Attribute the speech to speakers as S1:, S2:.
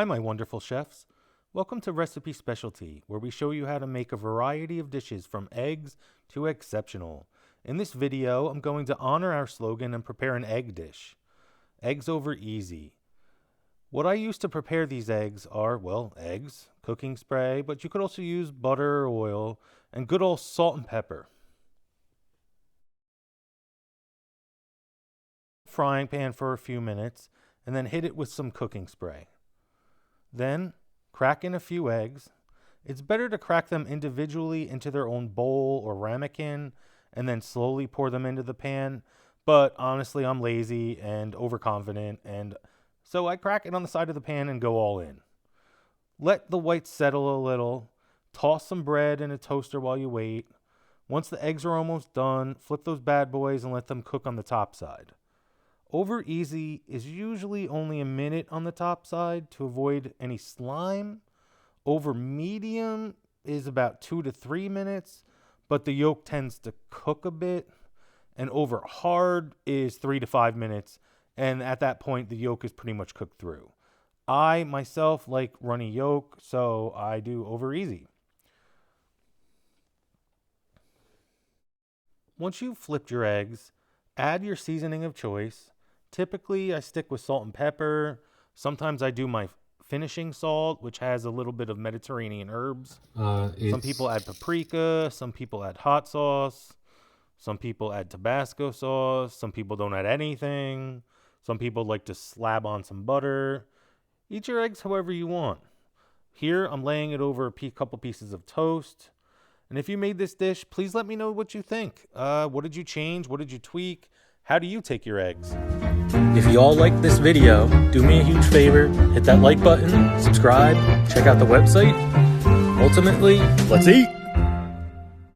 S1: Hi, my wonderful chefs. Welcome to Recipe Specialty, where we show you how to make a variety of dishes from eggs to exceptional. In this video, I'm going to honor our slogan and prepare an egg dish. Eggs over easy. What I use to prepare these eggs are, well, eggs, cooking spray, but you could also use butter or oil, and good old salt and pepper. Frying pan for a few minutes, and then hit it with some cooking spray. Then, crack in a few eggs. It's better to crack them individually into their own bowl or ramekin and then slowly pour them into the pan. But honestly, I'm lazy and overconfident, and so I crack it on the side of the pan and go all in. Let the whites settle a little. Toss some bread in a toaster while you wait. Once the eggs are almost done, flip those bad boys and let them cook on the top side. Over easy is usually only a minute on the top side to avoid any slime. Over medium is about 2 to 3 minutes, but the yolk tends to cook a bit. And over hard is 3 to 5 minutes, and at that point the yolk is pretty much cooked through. I myself like runny yolk, so I do over easy. Once you've flipped your eggs, add your seasoning of choice. Typically, I stick with salt and pepper. Sometimes I do my finishing salt, which has a little bit of Mediterranean herbs. Some people add paprika. Some people add hot sauce. Some people add Tabasco sauce. Some people don't add anything. Some people like to slab on some butter. Eat your eggs however you want. Here, I'm laying it over a couple pieces of toast. And if you made this dish, please let me know what you think. What did you change? What did you tweak? How do you take your eggs? If you all liked this video, do me a huge favor, hit that like button, subscribe, check out the website. Ultimately, let's eat!